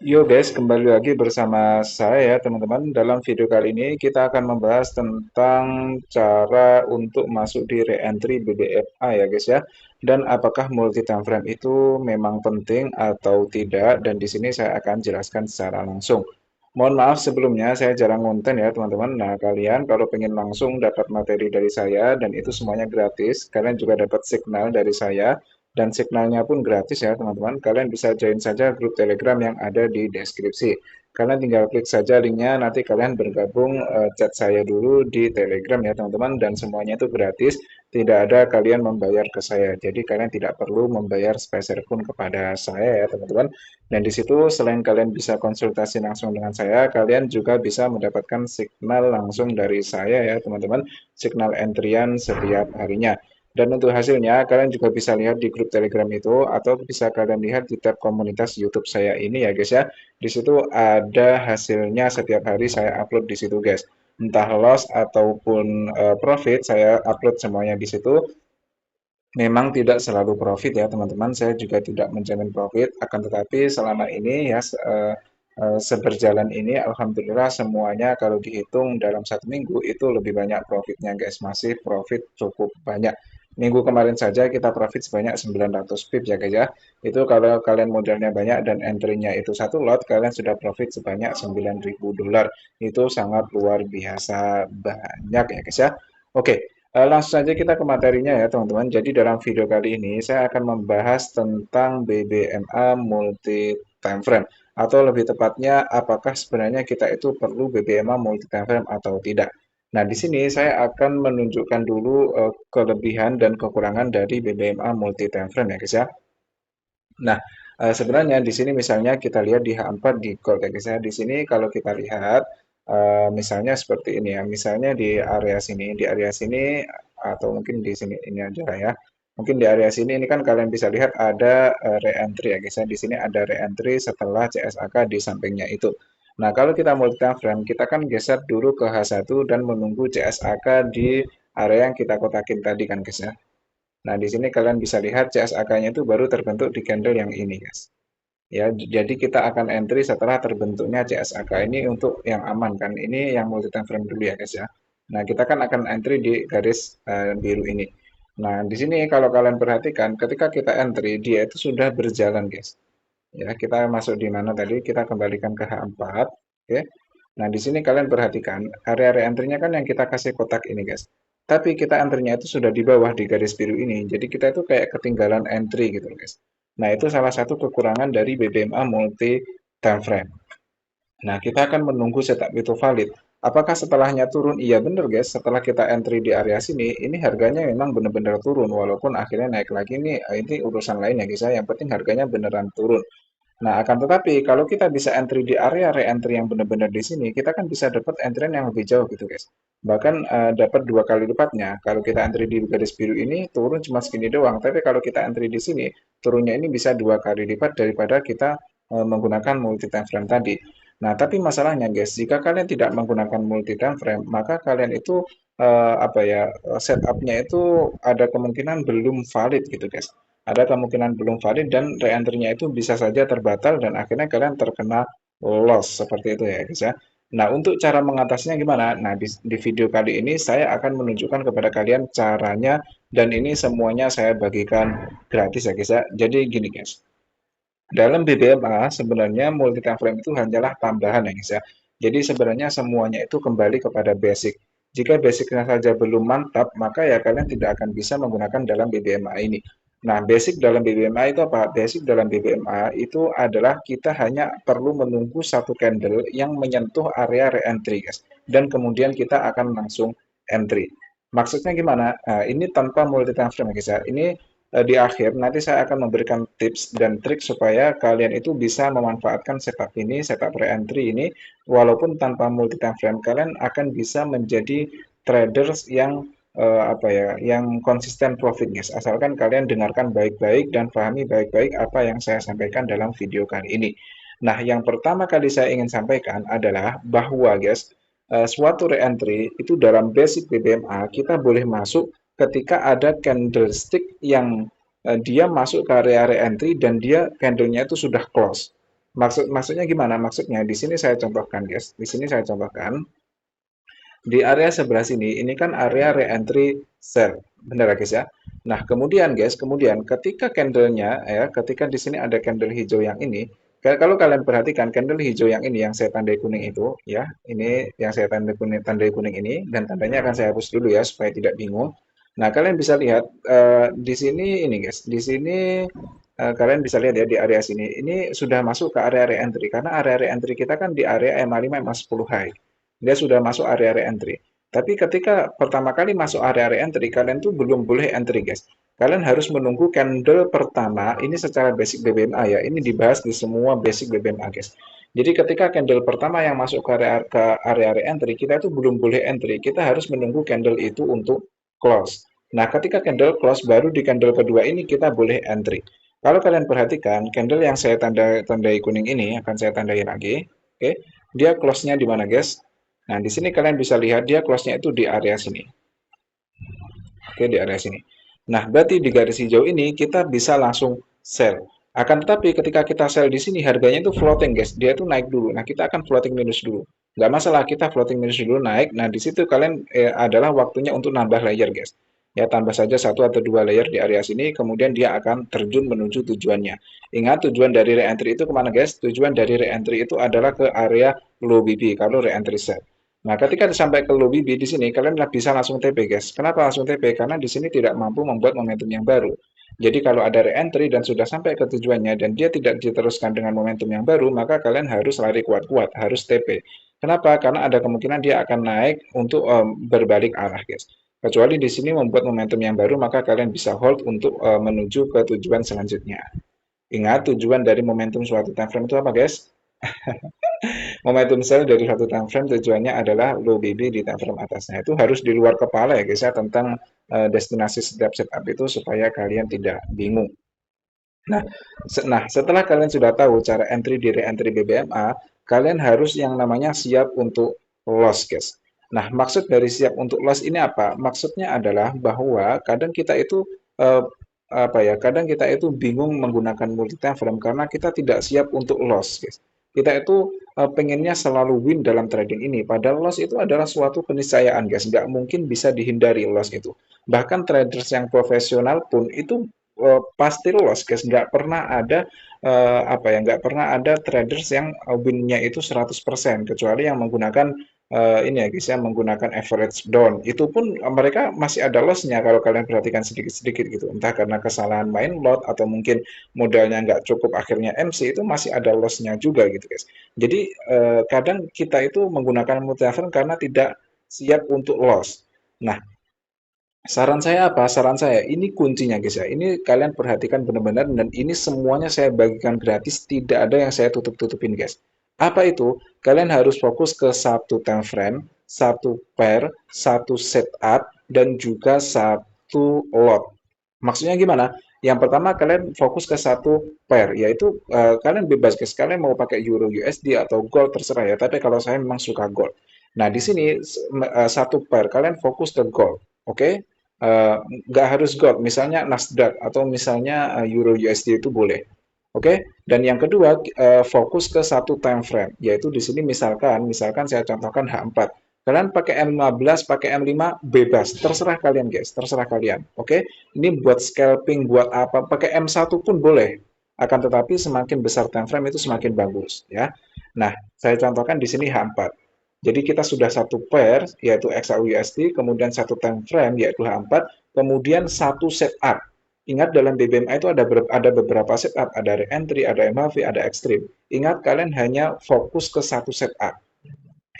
Yo guys, kembali lagi bersama saya ya teman-teman. Dalam video kali ini kita akan membahas tentang cara untuk masuk di re-entry BBMA ya guys ya. Dan apakah multi time frame itu memang penting atau tidak, dan di sini saya akan jelaskan secara langsung. Mohon maaf sebelumnya saya jarang konten ya teman-teman. Nah, kalian kalau pengen langsung dapat materi dari saya dan itu semuanya gratis, kalian juga dapat signal dari saya dan signalnya pun gratis ya teman-teman. Kalian bisa join saja grup Telegram yang ada di deskripsi. Kalian tinggal klik saja linknya, nanti kalian bergabung, chat saya dulu di Telegram ya teman-teman, dan semuanya itu gratis, tidak ada kalian membayar ke saya. Jadi kalian tidak perlu membayar sepeser pun kepada saya ya teman-teman. Dan di situ selain kalian bisa konsultasi langsung dengan saya, kalian juga bisa mendapatkan signal langsung dari saya ya teman-teman, signal entrian setiap harinya. Dan untuk hasilnya, kalian juga bisa lihat di grup Telegram itu, atau bisa kalian lihat di tab komunitas YouTube saya ini ya guys ya. Di situ ada hasilnya setiap hari saya upload di situ guys. Entah loss ataupun profit, saya upload semuanya di situ. Memang tidak selalu profit ya teman-teman, saya juga tidak menjamin profit, akan tetapi selama ini ya seberjalan ini alhamdulillah semuanya kalau dihitung dalam satu minggu itu lebih banyak profitnya guys, masih profit cukup banyak. Minggu kemarin saja kita profit sebanyak 900 pip ya guys ya. Itu kalau kalian modalnya banyak dan entry-nya itu satu lot, kalian sudah profit sebanyak 9.000 dolar. Itu sangat luar biasa banyak ya guys ya. Oke, langsung saja kita ke materinya ya teman-teman. Jadi dalam video kali ini saya akan membahas tentang BBMA multi time frame, atau lebih tepatnya apakah sebenarnya kita itu perlu BBMA multi time frame atau tidak. Nah, di sini saya akan menunjukkan dulu kelebihan dan kekurangan dari BBMA multi time frame ya guys ya. Nah, sebenarnya di sini misalnya kita lihat di H4 di gold ya guys ya. Di sini kalau kita lihat misalnya seperti ini ya. Misalnya di area sini atau mungkin di sini ini aja lah ya. Mungkin di area sini ini kan kalian bisa lihat ada re-entry ya guys ya. Di sini ada re-entry setelah CSAK di sampingnya itu. Nah, kalau kita multi time frame, kita kan geser dulu ke H1 dan menunggu CSAK di area yang kita kotakin tadi kan guys ya. Nah, di sini kalian bisa lihat CSAK-nya itu baru terbentuk di candle yang ini, guys. Ya, jadi kita akan entry setelah terbentuknya CSAK ini untuk yang aman kan. Ini yang multi time frame dulu ya, guys ya. Nah, kita kan akan entry di garis biru ini. Nah, di sini kalau kalian perhatikan, ketika kita entry, dia itu sudah berjalan, guys. Ya, kita masuk di mana tadi? Kita kembalikan ke H4. Oke. Nah, di sini kalian perhatikan, area entry-nya kan yang kita kasih kotak ini, guys. Tapi kita entry-nya itu sudah di bawah di garis biru ini. Jadi kita itu kayak ketinggalan entry gitu, guys. Nah, itu salah satu kekurangan dari BBMA multi time frame. Nah, kita akan menunggu setup itu valid. Apakah setelahnya turun? Iya benar guys, setelah kita entry di area sini, ini harganya memang benar-benar turun. Walaupun akhirnya naik lagi, ini urusan lain ya guys ya. Yang penting harganya beneran turun. Nah, akan tetapi kalau kita bisa entry di area re-entry yang benar-benar di sini, kita kan bisa dapat entry yang lebih jauh gitu, guys. Bahkan dapat dua kali lipatnya. Kalau kita entry di garis biru ini, turun cuma segini doang. Tapi kalau kita entry di sini, turunnya ini bisa dua kali lipat daripada kita menggunakan multi time frame tadi. Nah, tapi masalahnya, guys, jika kalian tidak menggunakan multi time frame, maka kalian itu apa ya, setupnya itu ada kemungkinan belum valid gitu, guys, ada kemungkinan belum valid dan re-entry-nya itu bisa saja terbatal dan akhirnya kalian terkena loss seperti itu ya guys ya. Nah, untuk cara mengatasinya gimana? Nah, di video kali ini saya akan menunjukkan kepada kalian caranya, dan ini semuanya saya bagikan gratis ya guys ya. Jadi gini guys, dalam BBMA sebenarnya multi time frame itu hanyalah tambahan ya guys ya. Jadi sebenarnya semuanya itu kembali kepada basic. Jika basicnya saja belum mantap, maka ya kalian tidak akan bisa menggunakan dalam BBMA ini. Nah, basic dalam BBMA itu apa? Basic dalam BBMA itu adalah kita hanya perlu menunggu satu candle yang menyentuh area re-entry guys. Dan kemudian kita akan langsung entry. Maksudnya gimana? Nah, ini tanpa multi time frame guys ya. Ini di akhir nanti saya akan memberikan tips dan trik supaya kalian itu bisa memanfaatkan setup ini, setup re-entry ini, walaupun tanpa multi time frame kalian akan bisa menjadi traders yang apa ya, yang konsisten profit guys. Asalkan kalian dengarkan baik-baik dan pahami baik-baik apa yang saya sampaikan dalam video kali ini. Nah, yang pertama kali saya ingin sampaikan adalah bahwa guys, suatu re-entry itu dalam basic BBMA kita boleh masuk ketika ada candlestick yang dia masuk ke area re-entry dan dia candlenya itu sudah close. Maksudnya gimana? Maksudnya di sini saya contohkan, guys. Di sini saya contohkan. Di area sebelah sini, ini kan area re-entry sell. Benar ya guys ya? Nah, kemudian guys, kemudian ketika candlenya ya, ketika di sini ada candle hijau yang ini, kalau kalian perhatikan candle hijau yang ini yang saya tandai kuning itu ya, ini yang saya tandai kuning ini dan tandanya akan saya hapus dulu ya supaya tidak bingung. Nah, kalian bisa lihat di sini ini guys, di sini kalian bisa lihat ya di area sini, ini sudah masuk ke area re-entry karena area re-entry kita kan di area MA5 MA10 high. Dia sudah masuk area re-entry. Tapi ketika pertama kali masuk area re-entry, kalian tuh belum boleh entry, guys. Kalian harus menunggu candle pertama, ini secara basic BBMA ya, ini dibahas di semua basic BBMA, guys. Jadi ketika candle pertama yang masuk ke area re-entry, kita itu belum boleh entry, kita harus menunggu candle itu untuk close. Nah, ketika candle close, baru di candle kedua ini kita boleh entry. Kalau kalian perhatikan, candle yang saya tandai kuning ini, akan saya tandai lagi. Oke, dia close-nya di mana, guys? Nah, di sini kalian bisa lihat dia close-nya itu di area sini. Oke, di area sini. Nah, berarti di garis hijau ini kita bisa langsung sell. Akan tetapi ketika kita sell di sini harganya itu floating, guys. Dia itu naik dulu. Nah, kita akan floating minus dulu. Nggak masalah, kita floating minus dulu naik. Nah, di situ kalian adalah waktunya untuk nambah layer, guys. Ya, tambah saja satu atau dua layer di area sini, kemudian dia akan terjun menuju tujuannya. Ingat, tujuan dari re-entry itu kemana, guys? Tujuan dari re-entry itu adalah ke area low BB, kalau re-entry sell. Nah, ketika sampai ke lobby B di sini, kalian bisa langsung TP, guys. Kenapa langsung TP? Karena di sini tidak mampu membuat momentum yang baru. Jadi kalau ada re-entry dan sudah sampai ke tujuannya dan dia tidak diteruskan dengan momentum yang baru, maka kalian harus lari kuat-kuat, harus TP. Kenapa? Karena ada kemungkinan dia akan naik untuk berbalik arah, guys. Kecuali di sini membuat momentum yang baru, maka kalian bisa hold untuk menuju ke tujuan selanjutnya. Ingat, tujuan dari momentum suatu time frame itu apa, guys? Momentum sell dari satu time frame tujuannya adalah low BB di time frame atasnya. Itu harus di luar kepala ya guys ya tentang destinasi setiap setup itu supaya kalian tidak bingung. Nah, setelah kalian sudah tahu cara entry di re-entry BBMA, kalian harus yang namanya siap untuk loss, guys. Nah, maksud dari siap untuk loss ini apa? Maksudnya adalah bahwa kadang kita itu eh, apa ya? Kadang kita itu bingung menggunakan multi time frame karena kita tidak siap untuk loss, guys. Kita itu pengennya selalu win dalam trading ini, padahal loss itu adalah suatu keniscayaan, guys. Nggak mungkin bisa dihindari loss itu. Bahkan traders yang profesional pun itu pasti loss guys, nggak pernah ada apa ya, nggak pernah ada traders yang win-nya itu 100% kecuali yang menggunakan ini ya guys ya, menggunakan average down itu pun mereka masih ada loss-nya kalau kalian perhatikan sedikit-sedikit gitu, entah karena kesalahan main lot atau mungkin modalnya nggak cukup akhirnya MC, itu masih ada loss-nya juga gitu guys. Jadi kadang kita itu menggunakan multi karena tidak siap untuk loss. Nah, saran saya apa? Saran saya, ini kuncinya guys ya. Ini kalian perhatikan benar-benar dan ini semuanya saya bagikan gratis, tidak ada yang saya tutup-tutupin guys. Apa itu? Kalian harus fokus ke satu time frame, satu pair, satu setup, dan juga satu lot. Maksudnya gimana? Yang pertama kalian fokus ke satu pair, yaitu kalian bebas guys. Kalian mau pakai Euro USD atau Gold terserah ya. Tapi kalau saya memang suka Gold. Nah di sini satu pair kalian fokus ke Gold, oke? Okay? Nggak harus Gold, misalnya Nasdaq atau misalnya Euro USD itu boleh. Oke, okay? Dan yang kedua fokus ke satu time frame, yaitu di sini misalkan saya contohkan H4. Kalian pakai M15, pakai M5 bebas, terserah kalian guys, terserah kalian. Oke, okay? Ini buat scalping, buat apa, pakai M1 pun boleh. Akan tetapi semakin besar time frame itu semakin bagus ya. Nah, saya contohkan di sini H4. Jadi kita sudah satu pair yaitu XAUUSD, kemudian satu time frame yaitu H4, kemudian satu setup. Ingat dalam BBMA itu ada beberapa setup, ada re-entry, ada MAV, ada extreme. Ingat kalian hanya fokus ke satu setup,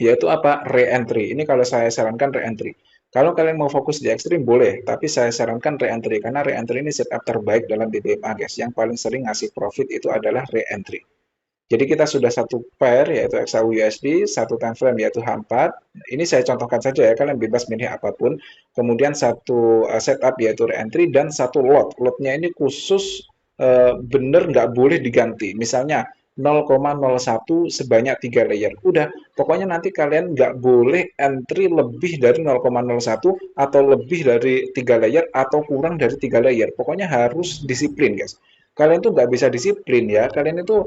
yaitu apa? Re-entry. Ini kalau saya sarankan re-entry. Kalau kalian mau fokus di extreme boleh, tapi saya sarankan re-entry karena re-entry ini setup terbaik dalam BBMA guys. Yang paling sering ngasih profit itu adalah re-entry. Jadi kita sudah satu pair yaitu XAUUSD, satu time frame yaitu H4. Ini saya contohkan saja ya, kalian bebas milih apapun. Kemudian satu setup yaitu re-entry dan satu lot. Lotnya ini khusus bener nggak boleh diganti. Misalnya 0,01 sebanyak 3 layer. Udah, pokoknya nanti kalian nggak boleh entry lebih dari 0,01 atau lebih dari 3 layer atau kurang dari 3 layer. Pokoknya harus disiplin guys. Kalian tuh nggak bisa disiplin ya. Kalian itu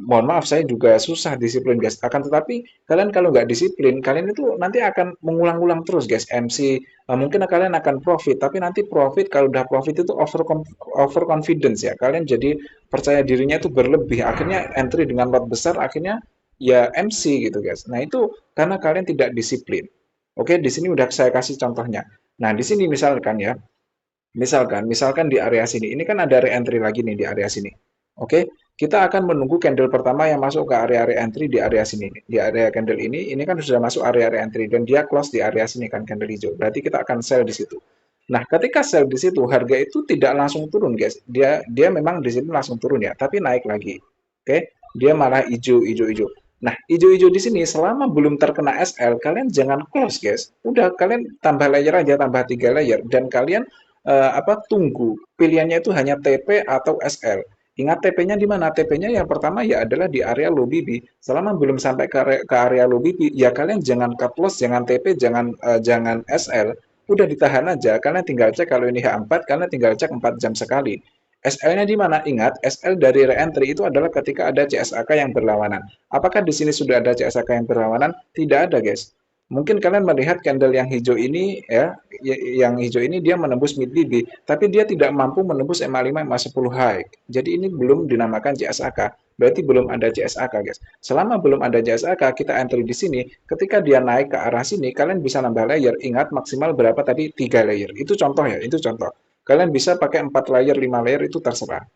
mohon maaf saya juga susah disiplin guys. Akan tetapi kalian kalau nggak disiplin, kalian itu nanti akan mengulang-ulang terus guys. MC mungkin kalian akan profit, tapi nanti profit kalau udah profit itu over confidence ya. Kalian jadi percaya dirinya itu berlebih. Akhirnya entry dengan lot besar, akhirnya ya MC gitu guys. Nah itu karena kalian tidak disiplin. Oke, di sini udah saya kasih contohnya. Nah, di sini misalkan ya, misalkan di area sini, ini kan ada re-entry lagi nih di area sini. Oke, kita akan menunggu candle pertama yang masuk ke area re-entry di area sini. Di area candle ini kan sudah masuk area re-entry dan dia close di area sini kan candle hijau. Berarti kita akan sell di situ. Nah, ketika sell di situ, harga itu tidak langsung turun, guys. Dia memang di sini langsung turun ya, tapi naik lagi. Oke, dia malah hijau, hijau, hijau. Nah, hijau-hijau di sini selama belum terkena SL, kalian jangan close, guys. Udah kalian tambah layer aja, tambah 3 layer dan kalian tunggu. Pilihannya itu hanya TP atau SL. Ingat TP-nya di mana? TP-nya yang pertama ya adalah di area low BB. Selama belum sampai ke area low BB, ya kalian jangan cut loss, jangan TP, jangan SL. Udah ditahan aja. Kalian tinggal cek kalau ini H4, kalian tinggal cek 4 jam sekali. SL-nya di mana? Ingat, SL dari re-entry itu adalah ketika ada CSAK yang berlawanan. Apakah di sini sudah ada CSAK yang berlawanan? Tidak ada, guys. Mungkin kalian melihat candle yang hijau ini ya, yang hijau ini dia menembus mid BB, tapi dia tidak mampu menembus MA5 MA10 high. Jadi ini belum dinamakan CSAK. Berarti belum ada CSAK, guys. Selama belum ada CSAK, kita entry di sini. Ketika dia naik ke arah sini, kalian bisa nambah layer. Ingat maksimal berapa tadi? 3 layer. Itu contoh ya, itu contoh. Kalian bisa pakai 4 layer, 5 layer itu terserah.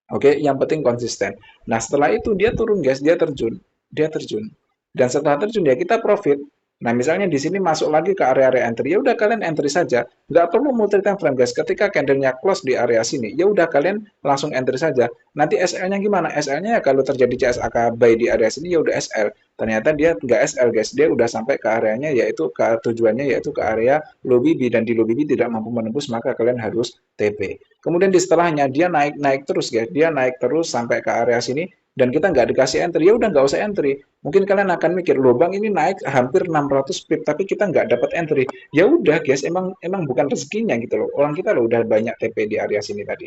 Oke, yang penting konsisten. Nah, setelah itu dia turun, guys, dia terjun. Dia terjun. Dan setelah terjun ya kita profit. Nah, misalnya di sini masuk lagi ke area entry, ya udah kalian entry saja. Nggak perlu multi time frame, guys. Ketika candlenya close di area sini, ya udah kalian langsung entry saja. Nanti SL-nya gimana? SL-nya ya kalau terjadi CSAK buy di area sini ya udah SL. Ternyata dia nggak SL, guys. Dia udah sampai ke areanya yaitu ke tujuannya yaitu ke area low BB dan di low BB tidak mampu menembus, maka kalian harus TP. Kemudian di setelahnya dia naik terus, guys. Dia naik terus sampai ke area sini dan kita nggak dikasih entry, ya udah nggak usah entry. Mungkin kalian akan mikir, loh bang ini naik hampir 600 pip tapi kita nggak dapat entry. Ya udah guys, emang bukan rezekinya gitu loh. Orang kita loh udah banyak TP di area sini tadi.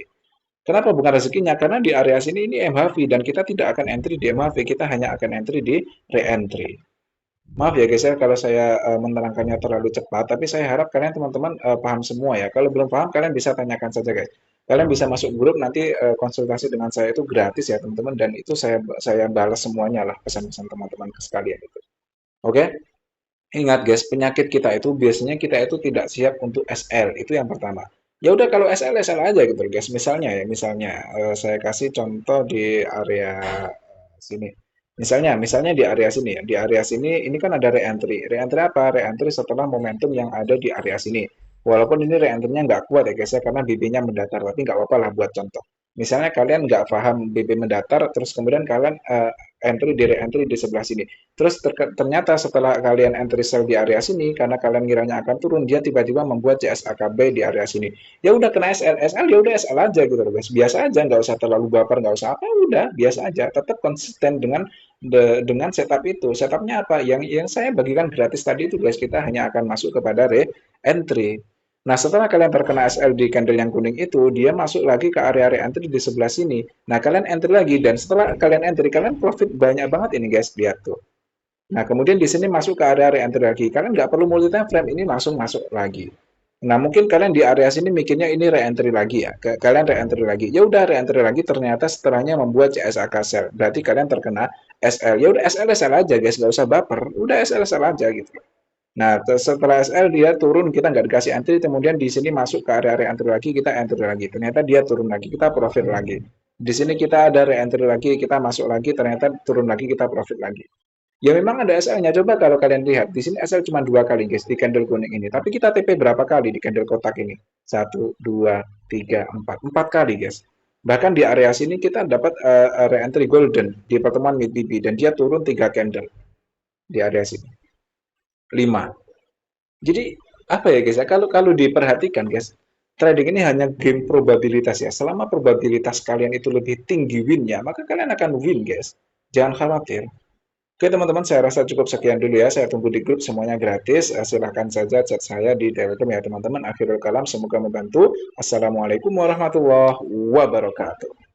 Kenapa bukan rezekinya? Karena di area sini ini MHV dan kita tidak akan entry di MHV, kita hanya akan entry di re-entry. Maaf ya guys ya kalau saya menerangkannya terlalu cepat, tapi saya harap kalian teman-teman paham semua ya. Kalau belum paham kalian bisa tanyakan saja guys. Kalian bisa masuk grup nanti konsultasi dengan saya itu gratis ya teman-teman dan itu saya balas semuanya lah pesan-pesan teman-teman sekalian itu. Oke? Ingat guys, penyakit kita itu biasanya kita itu tidak siap untuk SL, itu yang pertama. Ya udah kalau SL SL aja gitu guys. Misalnya saya kasih contoh di area sini. Misalnya di area sini ya. Di area sini ini kan ada re-entry. Re-entry apa? Re-entry setelah momentum yang ada di area sini. Walaupun ini re-entry-nya nggak kuat ya guys ya, karena BB-nya mendatar, tapi nggak apa-apa lah buat contoh. Misalnya kalian nggak paham BB mendatar, terus kemudian kalian entry di re-entry di sebelah sini. Terus ternyata setelah kalian entry sell di area sini, karena kalian ngiranya akan turun, dia tiba-tiba membuat CSAKB di area sini. Ya udah kena SL ya udah SL aja gitu loh guys. Biasa aja, nggak usah terlalu baper, nggak usah apa, udah biasa aja. Tetap konsisten dengan setup itu. Setupnya apa? Yang saya bagikan gratis tadi itu guys, kita hanya akan masuk kepada re-entry. Nah, setelah kalian terkena SL di candle yang kuning itu, dia masuk lagi ke area entry di sebelah sini. Nah, kalian entry lagi dan setelah kalian entry, kalian profit banyak banget ini guys, lihat tuh. Nah, kemudian di sini masuk ke area re-entry lagi. Kalian nggak perlu multi time frame, ini langsung masuk lagi. Nah, mungkin kalian di area sini mikirnya ini re-entry lagi ya. Kalian re-entry lagi. Ya udah re-entry lagi ternyata setelahnya membuat CSAK sell. Berarti kalian terkena SL. Ya udah SL SL aja guys, nggak usah baper. Udah SL SL aja gitu. Nah, setelah SL dia turun, kita nggak dikasih entry, kemudian di sini masuk ke area re-entry lagi, kita entry lagi. Ternyata dia turun lagi, kita profit lagi. Di sini kita ada re-entry lagi, kita masuk lagi, ternyata turun lagi, kita profit lagi. Ya memang ada SL-nya. Coba kalau kalian lihat, di sini SL cuma 2 kali guys di candle kuning ini. Tapi kita TP berapa kali di candle kotak ini? Satu, dua, tiga, empat. 4 kali guys. Bahkan di area sini kita dapat re-entry golden di pertemuan mid BB dan dia turun 3 candle di area sini. 5. Jadi apa ya guys ya? Kalau kalau diperhatikan guys, trading ini hanya game probabilitas ya. Selama probabilitas kalian itu lebih tinggi win-nya, maka kalian akan win guys. Jangan khawatir. Oke teman-teman, saya rasa cukup sekian dulu ya. Saya tunggu di grup, semuanya gratis. Silahkan saja chat saya di Telegram ya teman-teman. Akhirul kalam, semoga membantu. Assalamualaikum warahmatullahi wabarakatuh.